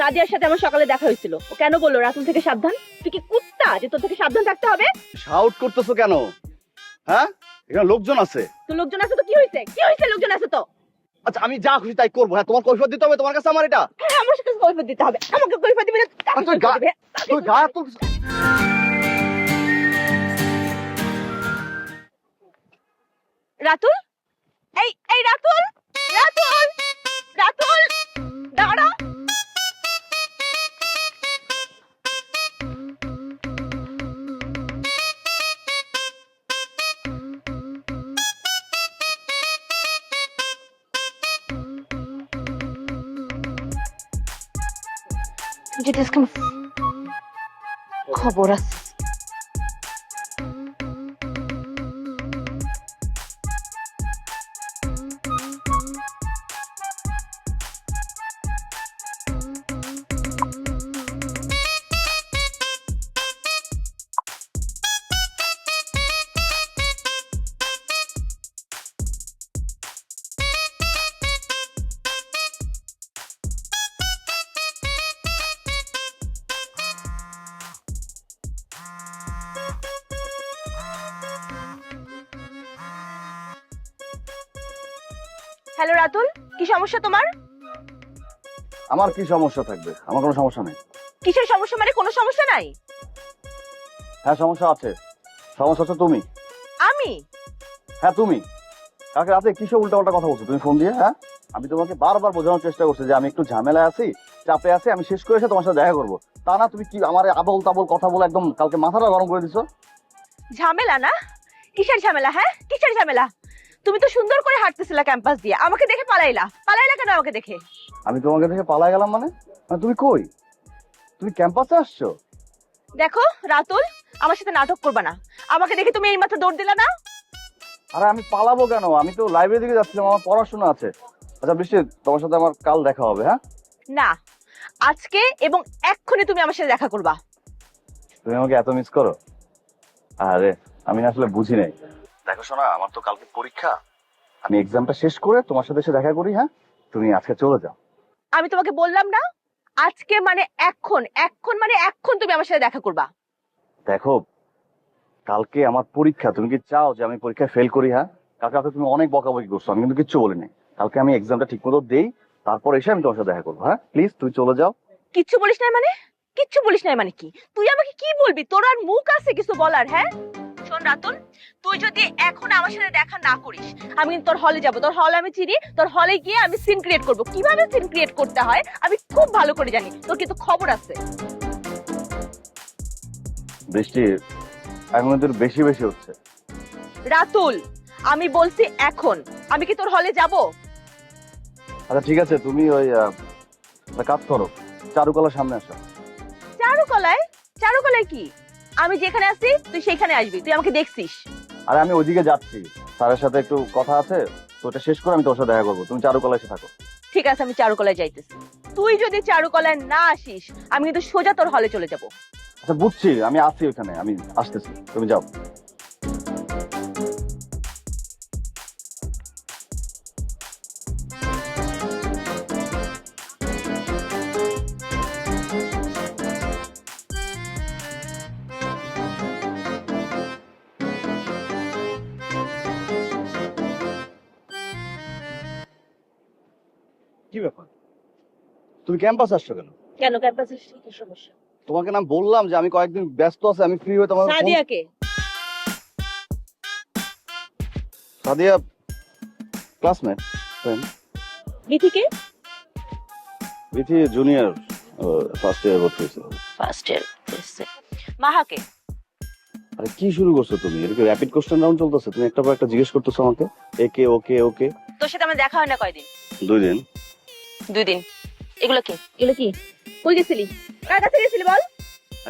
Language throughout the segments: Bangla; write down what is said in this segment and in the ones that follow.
সাদিয়ার সাথে আমার সকালে দেখা হয়েছিল। ও কেন বললো রাতুল থেকে সাবধান? তুই কি কুত্তা যে তোর থেকে সাবধান থাকতে হবে? শাউট করতেছো কেন? হ্যাঁ, এখানে লোকজন আছে। তো লোকজন আছে তো কি হয়েছে? কি হয়েছে? লোকজন আছে তো। আচ্ছা আমি যা খুশি তাই করবো। হ্যাঁ, তোমার কৈফিয়ত দিতে হবে তোমার কাছে আমার এটা। হ্যাঁ, আমার সাথে কৈফিয়ত দিতে হবে। আমাকে কৈফিয়ত দিবি না? কাকে তুই কৈফিয়ত দিবি? তুই গা তো রাতুল, এই রাতুল, রাতুল, রাতুল, দাঁড়া। যেটা আজকে খবর আছে। হ্যালো রাতুল, কি সমস্যা তোমার? আমার কি সমস্যা থাকবে? আমার কোনো সমস্যা নেই। কিসের সমস্যা? মানে কোনো সমস্যা নাই। হ্যাঁ সমস্যা আছে। সমস্যা হচ্ছে তুমি। আমি? হ্যাঁ তুমি। কালকে রাতে কিসব উল্টাপাল্টা কথা বলছো তুমি ফোন দিয়ে? হ্যাঁ, আমি তোমাকে বারবার বোঝানোর চেষ্টা করছি যে আমি একটু ঝামেলায় আছি, চাপে আছি, আমি শেষ করে এসে তোমার সাথে দেখা করবো। তা না, তুমি কি আমার আবল তাবল কথা বলে একদম কালকে মাথাটা গরম করে দিছো। ঝামেলা না? কিসের ঝামেলা? হ্যাঁ, কিসের ঝামেলা? তুমি তো সুন্দর করে হাঁটতেছিলা ক্যাম্পাস দিয়ে, আমাকে দেখে পালাইলা। পালাইলা কেন আমাকে দেখে? আমি তোমাকে দেখে পালাই গেলাম মানে? মানে তুমি কই? তুমি ক্যাম্পাসে আসছো? দেখো রাতুল, আমার সাথে নাটক করবা না। আমাকে দেখে তুমি এইমাত্র দৌড় দিলা না? আরে আমি পালাবো কেন? আমি তো লাইব্রেরি দিকে যাচ্ছিলাম, আমার পড়াশোনা আছে। আচ্ছা বৃষ্টি, তোমার সাথে আমার কাল দেখা হবে। হ্যাঁ, না, আজকে এবং এক্ষুনি তুমি আমার সাথে দেখা করবা। তুমি আমাকে এত মিস করো? আরে আমি না আসলে বুঝি নাই। দেখো শোনা, আমার তো কালকে পরীক্ষা, আমি এক্সামটা শেষ করে তোমার সাথে এসে দেখা করি। হ্যাঁ, তুমি আজকে চলে যাও। আমি তোমাকে বললাম না, আজকে মানে এখন, এখন মানে এখন তুমি আমার সাথে দেখা করবা। দেখো কালকে আমার পরীক্ষা, তুমি কি চাও যে আমি পরীক্ষায় ফেল করি? হ্যাঁ, কালকে রাতে তুমি অনেক বকাবকি করছো, আমি কিন্তু কিচ্ছু বলিনি। কালকে আমি এক্সামটা ঠিক মতো দেই, তারপর এসে আমি তোমার সাথে দেখা করবো। হ্যাঁ প্লিজ, তুই চলে যাও। কিচ্ছু বলিস নাই মানে? কিচ্ছু বলিস নাই মানে কি? তুই আমাকে কি বলবি? তোর আর মুখ আছে কিছু বলার? হ্যাঁ শোন রাতুল, তুই যদি এখন আমার সাথে দেখা না করিস, আমি কিন্তু তোর হলে যাব। তোর হল আমি চিনি, তোর হলে গিয়ে আমি সিন ক্রিয়েট করব। কিভাবে সিন ক্রিয়েট করতে হয় আমি খুব ভালো করে জানি। তোর কিন্তু খবর আছে। বৃষ্টি, এখন কিন্তু একটু বেশি বেশি হচ্ছে। রাতুল, আমি বলছি এখন। আমি কি তোর হলে যাব? আচ্ছা ঠিক আছে, তুমি ওই একটা কাজ করো, চারুকলার সামনে আসো। চারুকলায়? চারুকলায় কি? আমি যেখানে আছি তুই সেখানে আসবি। তুই আমাকে দেখছিস? আরে আমি ওইদিকে যাচ্ছি, স্যারের সাথে একটু কথা আছে, তো ওটা শেষ করে আমি তোমার সাথে দেখা করবো। তুমি চারুকলায় এসে থাকো। ঠিক আছে, আমি চারুকলায় যাইতেছি। তুই যদি চারুকলায় না আসিস, আমি কিন্তু সোজা তোর হলে চলে যাব। আচ্ছা বুঝছি, আমি আছি ওখানে, আমি আসতেছি, তুমি যাও। কি ব্যাপার, তুমি ক্যাম্পাস আসছো কেন? কেন ক্যাম্পাসে কি সমস্যা? তোমাকে না বললাম যে আমি কয়েকদিন ব্যস্ত আছি, আমি ফ্রি হয়ে তোমার সাদিয়াকে? Sadia classmate, friend. বিথিকে? বিথি জুনিয়র, ফার্স্ট ইয়ার ভর্তি হয়েছে। First year. মাহাকে? আরে কি শুরু করছো তুমি? এদিকে র্যাপিড কোশ্চেন রাউন্ড চলতেছে, তুমি একটা পর একটা জিজ্ঞেস করতেছো আমাকে। একে ওকে ওকে। তোর সাথে আমার দেখা হয় না কয়দিন? 2 দিন। 2 দিন? এগুলো কি? এগুলো কি? কই গেছিলি? কার কাছে গেছিলি বল?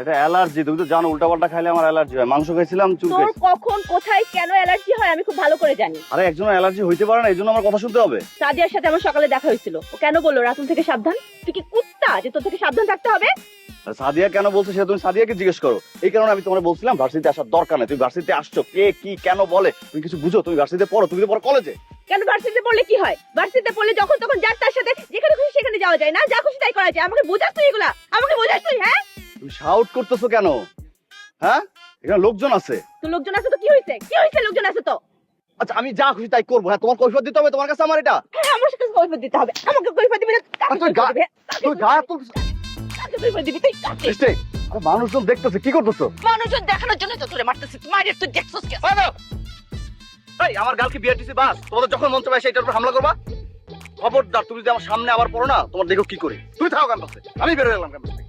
এটা অ্যালার্জি, তুমি তো জানো উল্টাপাল্টা খাইলে আমার অ্যালার্জি হয়। মাংস খাইছিলাম, চুল তোর খাইছি। কখন কোথায় কেন অ্যালার্জি হয় আমি খুব ভালো করে জানি। আরে একজনের অ্যালার্জি হইতে পারে না, এই জন্য আমার কথা শুনতে হবে? সাদিয়ার সাথে আমার সকালে দেখা হয়েছিল। ও কেন বললো রাতুল থেকে সাবধান? তুই কি কুত্তা যে তোর থেকে সাবধান থাকতে হবে? আর সাদিয়া কেন বলছে সেটা তুমি সাদিয়াকে জিজ্ঞেস করো। এই কারণে আমি তোমার বলছিলাম ভার্সিটিতে আসার দরকার নেই। তুমি ভার্সিটিতে আসছো, কে কি কেন বলে তুমি কিছু বুঝো? তুমি ভার্সিটিতে পড়ো, তুমি তো পড়ো কলেজে। কেন ভার্সিটিতে পড়লে কি হয়? ভার্সিটিতে পড়লে যখন তখন যার তার সাথে যেখানে খুশি সেখানে যাওয়া যায় না, যা খুশি তাই করা যায়। আমাকে বোঝাস তুই এগুলা? আমাকে বোঝাস তুই? হ্যাঁ, তুমি শাউট করতেছো কেন? হ্যাঁ, এখানে লোকজন আছে। তো লোকজন আছে তো কি হয়েছে? কি হয়েছে? লোকজন আছে তো। আচ্ছা আমি যা খুশি তাই করবো। হ্যাঁ, তোমার কৈফিয়ত দিতে হবে তোমার কাছে আমার এটা। হ্যাঁ, আমার সাথে কৈফিয়ত দিতে হবে। আমাকে কৈফিয়ত দিবি না? কাকে তুই কৈফিয়ত দিবি? তুই গায়ে তুলছিস। কাকে কৈফিয়ত দিবি তুই? কাকে? মিস্টেক। আরে মানুষজন দেখতেছে, কি করতেছো? মানুষজন দেখানোর জন্য তো তোরে মারতেছিস। তুই মারিয়ে তুই দেখছস কি? এই আমার গালকে বিআরটিসি বাস, তোমাদের যখন মন চায় সেটার উপর হামলা করবা। খবরদার, তুমি যদি আমার সামনে আবার পড়ো না, তোমার দেখো কি করি। তুই থাকো ক্যাম্পাসে, আমি বের হয়ে গেলাম ক্যাম্পাসে।